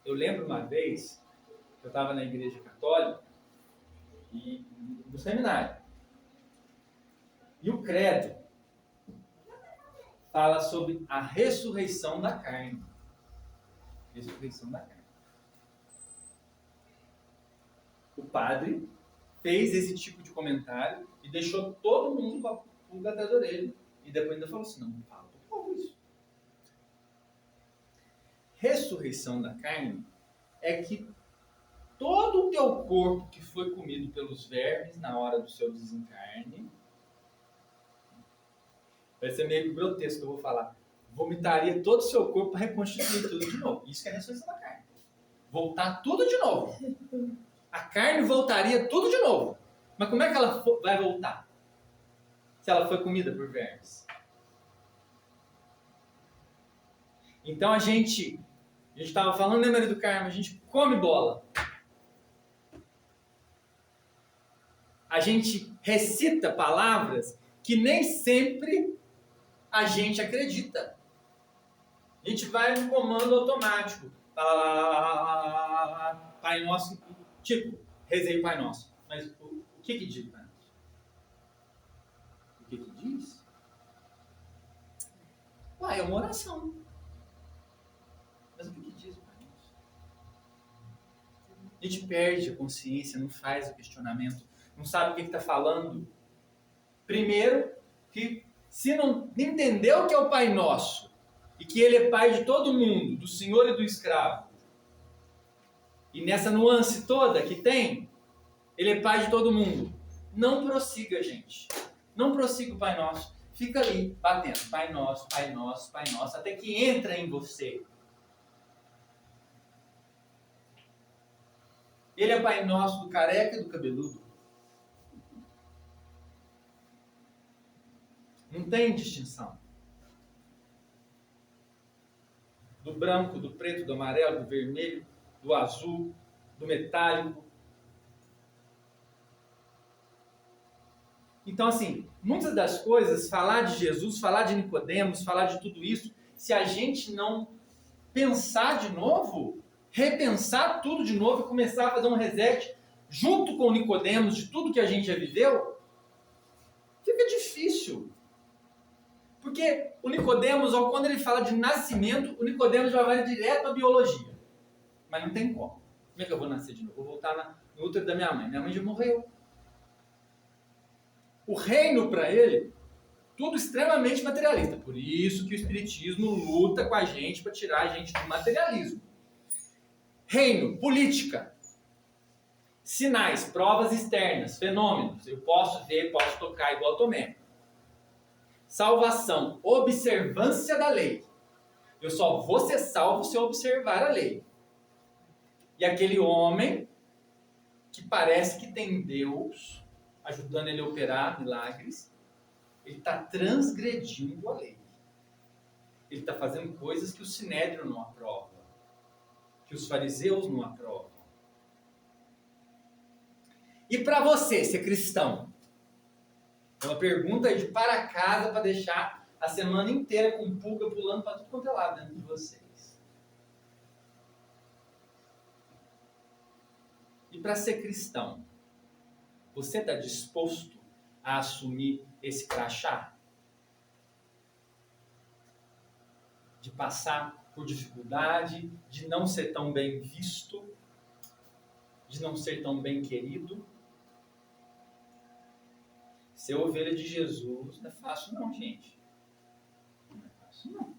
Eu lembro uma vez que eu estava na igreja católica e no seminário. E o credo fala sobre a ressurreição da carne. Ressurreição da carne. O padre fez esse tipo de comentário e deixou todo mundo com a pulga atrás da orelha. E depois ainda falou assim: não, fala pro povo isso. Ressurreição da carne é que todo o teu corpo que foi comido pelos vermes na hora do seu desencarne, vai ser meio grotesco que eu vou falar, vomitaria todo o seu corpo para reconstituir tudo de novo. Isso que é a ressurreição da carne. Voltar tudo de novo. A carne voltaria tudo de novo. Mas como é que ela vai voltar? Se ela foi comida por vermes. Então a gente estava falando, né, Maria do Carmo? A gente come bola. A gente recita palavras que nem sempre a gente acredita. A gente vai no comando automático. Pai Nosso. Tipo, rezei o Pai Nosso. Mas o que diz o Pai Nosso? O que diz? Uai, é uma oração. Mas o que diz o Pai Nosso? A gente perde a consciência, não faz o questionamento, não sabe o que está falando. Primeiro, que se não entender o que é o Pai Nosso, e que Ele é Pai de todo mundo, do Senhor e do escravo, e nessa nuance toda que tem, Ele é Pai de todo mundo. Não prossiga, gente. Não prossiga o Pai Nosso. Fica ali, batendo. Pai Nosso, Pai Nosso, Pai Nosso, até que entra em você. Ele é Pai Nosso do careca e do cabeludo. Não tem distinção. Do branco, do preto, do amarelo, do vermelho, do azul, do metálico. Então, assim, muitas das coisas, falar de Jesus, falar de Nicodemos, falar de tudo isso, se a gente não pensar de novo, repensar tudo de novo e começar a fazer um reset junto com o Nicodemos de tudo que a gente já viveu, fica difícil. Porque o Nicodemos, quando ele fala de nascimento, o Nicodemos já vai direto à biologia. Mas não tem como. Como é que eu vou nascer de novo? Vou voltar no útero da minha mãe. Minha mãe já morreu. O reino, para ele, tudo extremamente materialista. Por isso que o Espiritismo luta com a gente para tirar a gente do materialismo. Reino, política, sinais, provas externas, fenômenos. Eu posso ver, posso tocar igual Tomé. Salvação, observância da lei. Eu só vou ser salvo se eu observar a lei. E aquele homem que parece que tem Deus, ajudando ele a operar milagres, ele está transgredindo a lei. Ele está fazendo coisas que o Sinédrio não aprova, que os fariseus não aprovam. E para você, ser cristão? É uma pergunta aí de para casa para deixar a semana inteira com pulga pulando para tudo quanto é lado dentro de vocês. E para ser cristão, você está disposto a assumir esse crachá? De passar por dificuldade, de não ser tão bem visto, de não ser tão bem querido? Ser ovelha de Jesus não é fácil não, gente. Não é fácil não.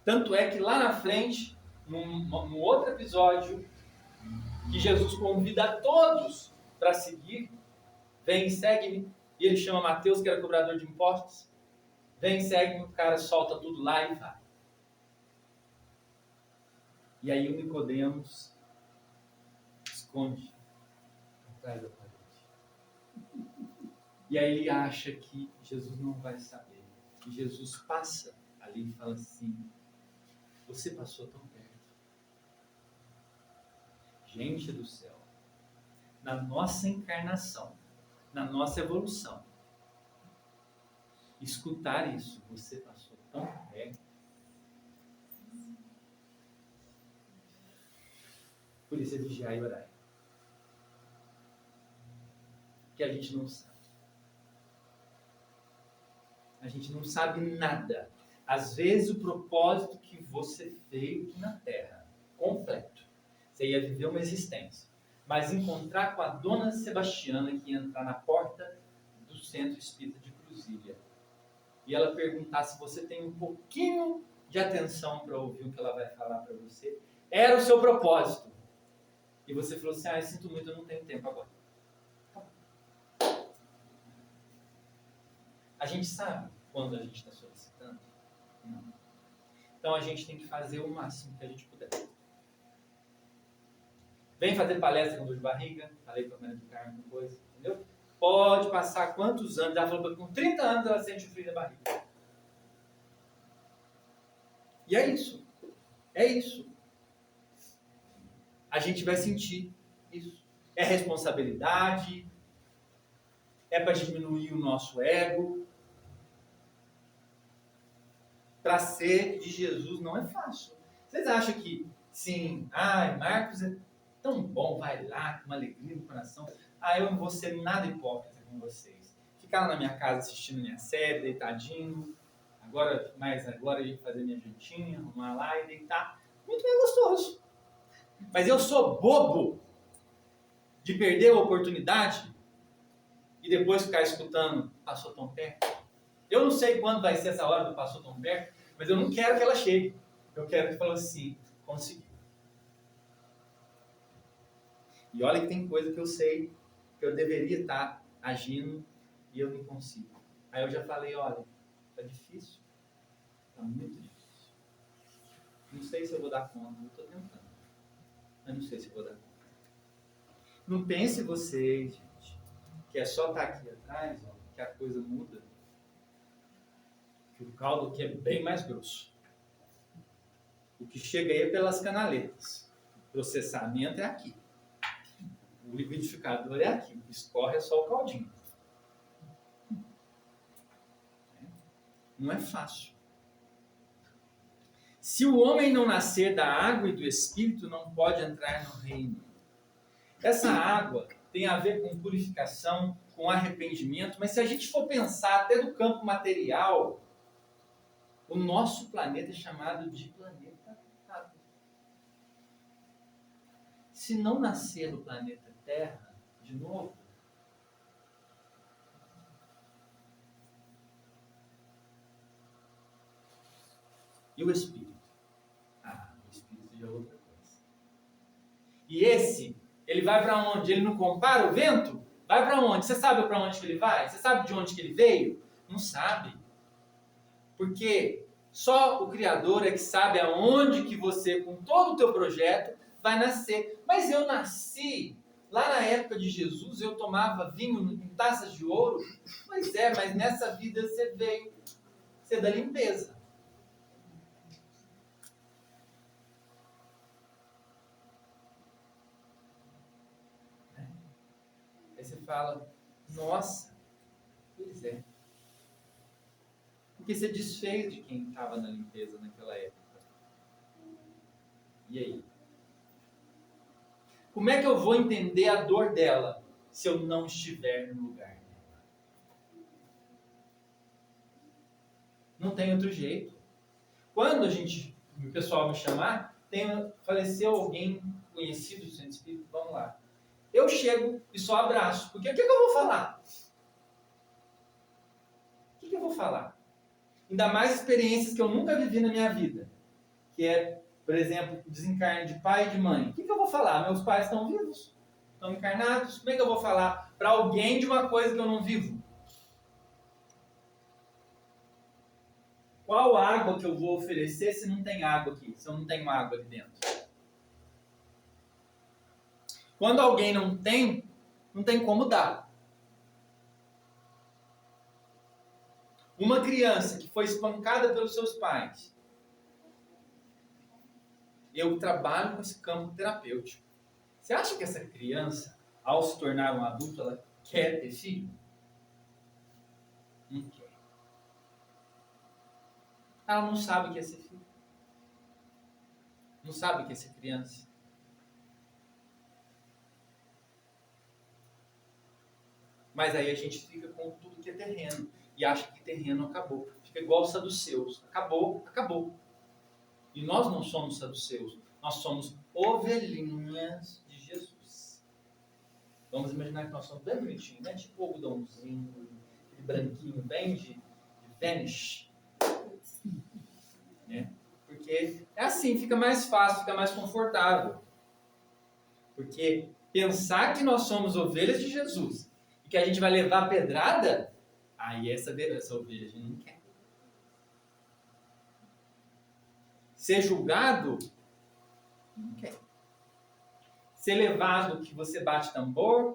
Tanto é que lá na frente, num outro episódio, que Jesus convida a todos para seguir, vem e segue-me, e ele chama Mateus, que era cobrador de impostos, vem e segue-me, o cara solta tudo lá e vai. E aí o Nicodemos esconde atrás da parede. E aí ele acha que Jesus não vai saber. E Jesus passa ali e fala assim: você passou tão perto. Gente do céu, na nossa encarnação, na nossa evolução, escutar isso, você passou tão perto. Por isso é vigiar e orar. Que a gente não sabe. A gente não sabe nada. Às vezes o propósito que você veio aqui na Terra, completo. Você ia viver uma existência. Mas encontrar com a dona Sebastiana, que ia entrar na porta do Centro Espírita de Cruzilha, e ela perguntar se você tem um pouquinho de atenção para ouvir o que ela vai falar para você, era o seu propósito. E você falou assim: eu sinto muito, eu não tenho tempo agora. A gente sabe quando a gente está solicitando? Não. Então a gente tem que fazer o máximo que a gente puder. Vem fazer palestra com dor de barriga, falei para a Maria do Carmo depois, entendeu? Pode passar quantos anos, ela falou que com 30 anos ela sente o frio da barriga. E é isso. É isso. A gente vai sentir isso. É responsabilidade, é para diminuir o nosso ego. Para ser de Jesus não é fácil. Vocês acham que, sim, Marcos é tão bom, vai lá, com uma alegria no coração. Eu não vou ser nada hipócrita com vocês. Ficar lá na minha casa assistindo minha série, deitadinho. Agora eu ia fazer minha jantinha, arrumar lá e deitar. Muito bem gostoso. Mas eu sou bobo de perder a oportunidade e depois ficar escutando, passou tão perto. Eu não sei quando vai ser essa hora do passou tão perto, mas eu não quero que ela chegue. Eu quero que fale assim, consegui. E olha que tem coisa que eu sei que eu deveria estar agindo e eu não consigo. Aí eu já falei, olha, tá difícil. Tá muito difícil. Não sei se eu vou dar conta, eu tô tentando. Mas não sei se eu vou dar conta. Não pense vocês, gente, que é só estar aqui atrás, ó, que a coisa muda. Que o caldo aqui é bem mais grosso. O que chega aí é pelas canaletas. O processamento é aqui. O liquidificador é aqui. O que escorre é só o caldinho. Não é fácil. Se o homem não nascer da água e do Espírito, não pode entrar no reino. Essa água tem a ver com purificação, com arrependimento, mas se a gente for pensar até do campo material, o nosso planeta é chamado de planeta água. Se não nascer no planeta Terra, de novo, e o Espírito? O Espírito já é outra coisa. E esse, ele vai para onde? Ele não compara o vento? Vai para onde? Você sabe para onde que ele vai? Você sabe de onde que ele veio? Não sabe. Porque só o Criador é que sabe aonde que você, com todo o teu projeto, vai nascer. Mas eu nasci lá na época de Jesus eu tomava vinho em taças de ouro. Pois é, mas nessa vida você veio ser da limpeza. Aí você fala, nossa, pois é. Porque você desfez de quem estava na limpeza naquela época. E aí? Como é que eu vou entender a dor dela se eu não estiver no lugar dela? Não tem outro jeito. Quando o pessoal me chamar, faleceu alguém conhecido do Santo Espírito, vamos lá. Eu chego e só abraço. Porque o que eu vou falar? O que eu vou falar? Ainda mais experiências que eu nunca vivi na minha vida. Que é, por exemplo, desencarne de pai e de mãe. O que eu vou falar? Meus pais estão vivos? Estão encarnados? Como é que eu vou falar para alguém de uma coisa que eu não vivo? Qual água que eu vou oferecer se não tem água aqui? Se eu não tenho água ali dentro? Quando alguém não tem como dar. Uma criança que foi espancada pelos seus pais. Eu trabalho com esse campo terapêutico. Você acha que essa criança, ao se tornar um adulto, ela quer ter filho? Não quer. Ela não sabe o que é ser filho. Não sabe o que é ser criança. Mas aí a gente fica com tudo que é terreno. E acha que terreno acabou. Fica igual os saduceus. Acabou, acabou. E nós não somos saduceus. Nós somos ovelhinhas de Jesus. Vamos imaginar que nós somos bem bonitinhos, né? Tipo algodãozinho, aquele branquinho bem de Vanish. Né? Porque é assim, fica mais fácil, fica mais confortável. Porque pensar que nós somos ovelhas de Jesus e que a gente vai levar a pedrada, aí essa ovelha a gente não quer. Ser julgado, não quer. Ser levado que você bate tambor,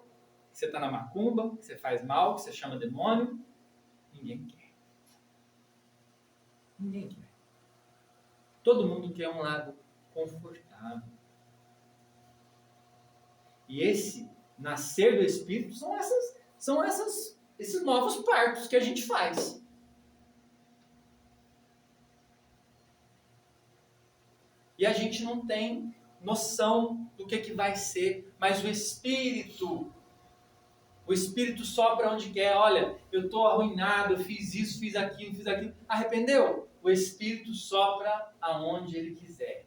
que você está na macumba, que você faz mal, que você chama demônio, ninguém quer. Ninguém quer. Todo mundo quer um lado confortável. E esse nascer do Espírito são esses novos partos que a gente faz. E a gente não tem noção do que vai ser, mas o Espírito sopra onde quer. Olha, eu estou arruinado, eu fiz isso, fiz aquilo. Arrependeu? O Espírito sopra aonde Ele quiser.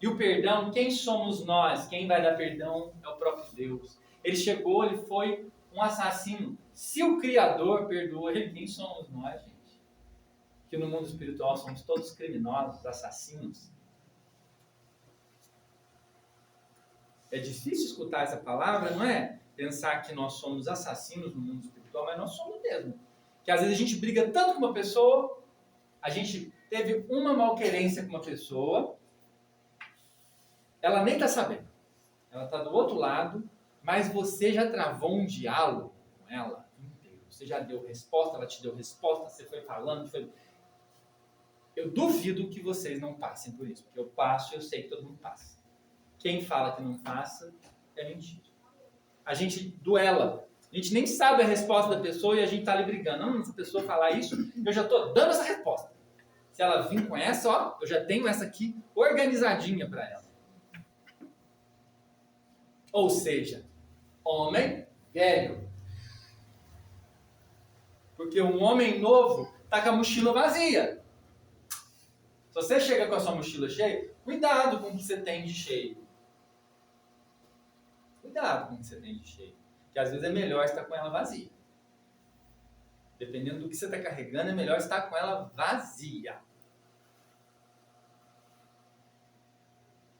E o perdão, quem somos nós? Quem vai dar perdão é o próprio Deus. Ele chegou, ele foi um assassino. Se o Criador perdoou ele, quem somos nós, gente? Que no mundo espiritual somos todos criminosos, assassinos. É difícil escutar essa palavra, não é? Pensar que nós somos assassinos no mundo espiritual, mas nós somos mesmo. Que às vezes a gente briga tanto com uma pessoa, a gente teve uma malquerência com uma pessoa, ela nem está sabendo. Ela está do outro lado, mas você já travou um diálogo com ela inteiro. Você já deu resposta, ela te deu resposta, você foi falando, Eu duvido que vocês não passem por isso, porque eu passo e eu sei que todo mundo passa. Quem fala que não passa é mentira. A gente duela. A gente nem sabe a resposta da pessoa e a gente está ali brigando. Não, se a pessoa falar isso, eu já estou dando essa resposta. Se ela vir com essa, ó, eu já tenho essa aqui organizadinha para ela. Ou seja, homem velho. Porque um homem novo está com a mochila vazia. Se você chega com a sua mochila cheia, cuidado com o que você tem de cheio. Cuidado com o que você tem de cheio. Porque às vezes é melhor estar com ela vazia. Dependendo do que você está carregando, é melhor estar com ela vazia.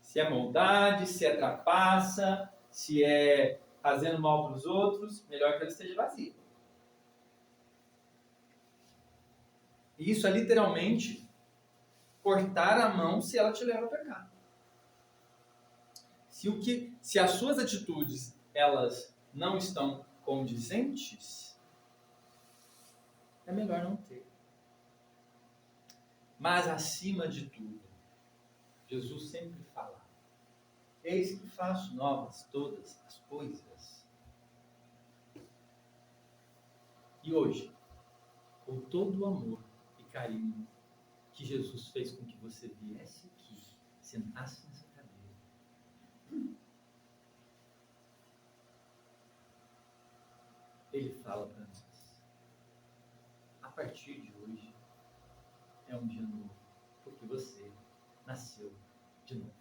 Se é maldade, se é trapaça, se é fazendo mal para os outros, melhor que ela esteja vazia. E isso é literalmente cortar a mão se ela te leva a pecar. Se as suas atitudes elas não estão condizentes, é melhor não ter. Mas acima de tudo, Jesus sempre fala: eis que faço novas todas as coisas. E hoje, com todo o amor e carinho que Jesus fez com que você viesse aqui, sentasse nessa cadeira, Ele fala para nós: a partir de hoje é um dia novo, porque você nasceu de novo.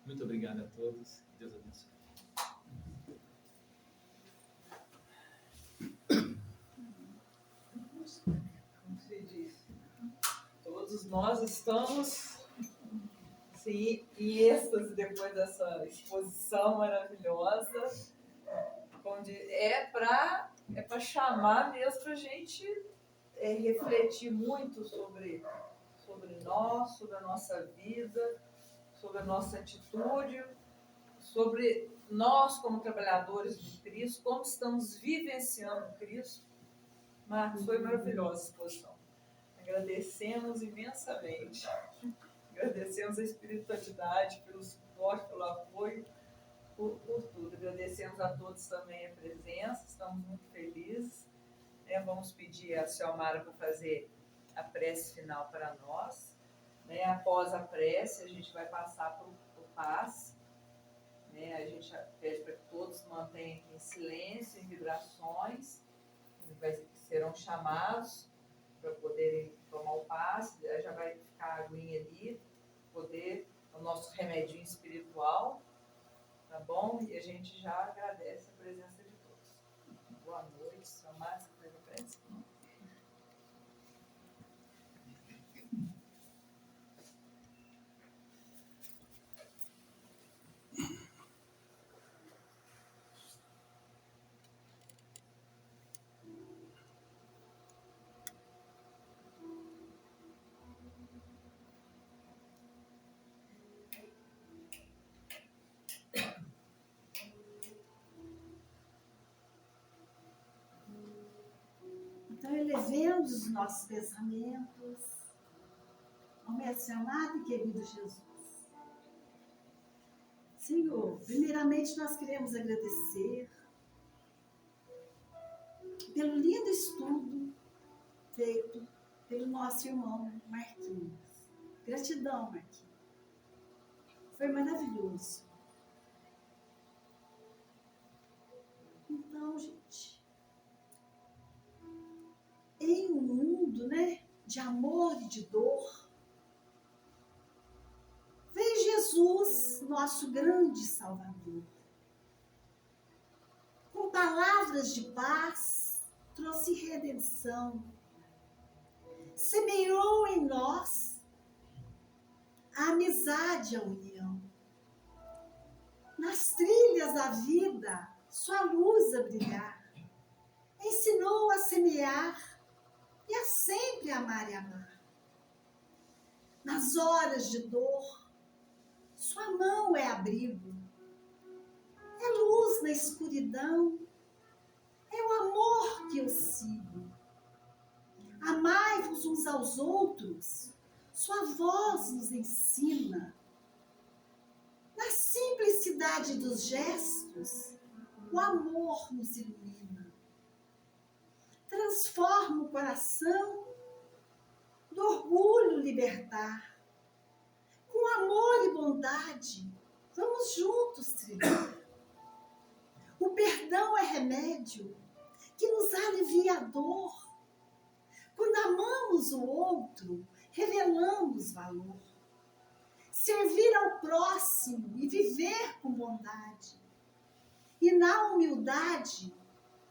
Muito obrigado a todos. Deus abençoe. Como se diz, todos nós estamos sim, em êxtase depois dessa exposição maravilhosa, onde é para chamar mesmo para a gente refletir muito sobre nós, sobre a nossa vida, sobre a nossa atitude, sobre nós como trabalhadores de Cristo, como estamos vivenciando Cristo. Marcos, foi maravilhosa a exposição. Agradecemos imensamente. Agradecemos a espiritualidade pelo suporte, pelo apoio, por tudo. Agradecemos a todos também a presença, estamos muito felizes. Vamos pedir a Selmara para fazer a prece final para nós. Após a prece, a gente vai passar para o passe. A gente pede para que todos mantenham em silêncio, em vibrações. Serão chamados para poderem tomar o passe. Já vai ficar a aguinha ali, o nosso remedinho espiritual, tá bom? E a gente já agradece a presença de todos. Boa noite, Selmara, você faz a prece? Então, elevemos os nossos pensamentos ao Mestre amado e querido Jesus. Senhor, primeiramente nós queremos agradecer pelo lindo estudo feito pelo nosso irmão Marquinhos. Gratidão, Marquinhos. Foi maravilhoso. Então, gente, em um mundo, de amor e de dor, veio Jesus, nosso grande Salvador. Com palavras de paz, trouxe redenção. Semeou em nós a amizade e a união. Nas trilhas da vida, sua luz a brilhar. Ensinou a semear e a sempre amar e amar. Nas horas de dor, sua mão é abrigo. É luz na escuridão, é o amor que eu sigo. Amai-vos uns aos outros, sua voz nos ensina. Na simplicidade dos gestos, o amor nos ilumina. Transforma o coração, do orgulho libertar. Com amor e bondade, vamos juntos trilhar. O perdão é remédio que nos alivia a dor. Quando amamos o outro, revelamos valor. Servir ao próximo e viver com bondade. E na humildade,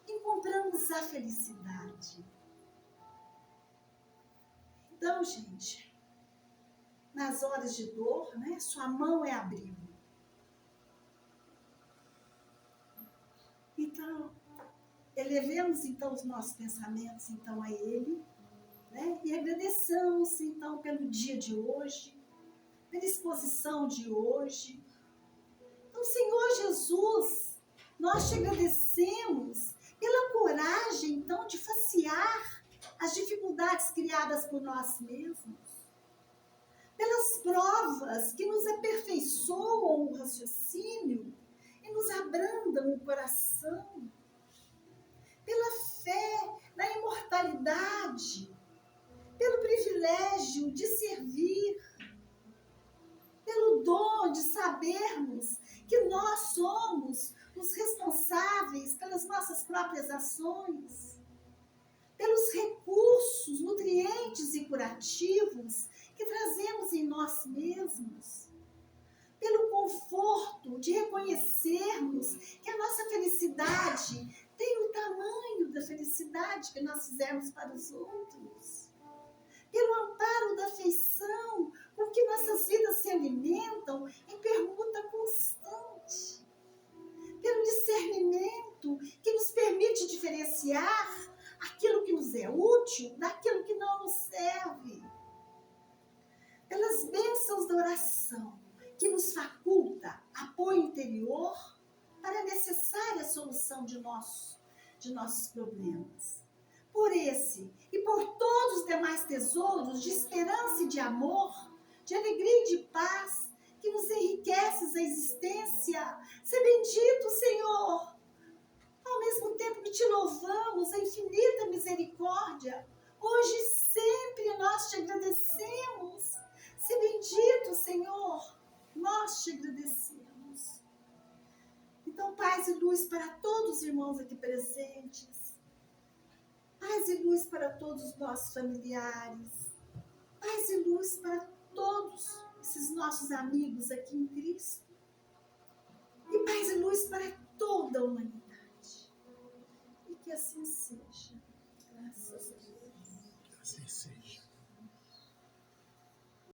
encontramos a felicidade. Então, gente, nas horas de dor, sua mão é abrigo. Então, elevemos então os nossos pensamentos então a Ele, e agradeçamos então pelo dia de hoje, pela exposição de hoje, Então, Senhor Jesus, nós te agradecemos pela coragem, então, de facear as dificuldades criadas por nós mesmos, pelas provas que nos aperfeiçoam o raciocínio e nos abrandam o coração, pela fé na imortalidade, pelo privilégio de servir, pelo dom de sabermos que nós somos os responsáveis pelas nossas próprias ações, pelos recursos, nutrientes e curativos que trazemos em nós mesmos, pelo conforto de reconhecermos que a nossa felicidade tem o tamanho da felicidade que nós fizemos para os outros, pelo amparo da afeição com que nossas vidas se alimentam em permuta constante, pelo discernimento que nos permite diferenciar aquilo que nos é útil daquilo que não nos serve, pelas bênçãos da oração que nos faculta apoio interior para a necessária solução de nossos problemas. Por esse e por todos os demais tesouros de esperança e de amor, de alegria e de paz, que nos enriqueces a existência. Seja bendito, Senhor, ao mesmo tempo que te louvamos a infinita misericórdia. Hoje e sempre nós te agradecemos. Seja bendito, Senhor, nós te agradecemos. Então, paz e luz para todos os irmãos aqui presentes. Paz e luz para todos os nossos familiares. Paz e luz para todos esses nossos amigos aqui em Cristo. E paz e luz para toda a humanidade. E que assim seja.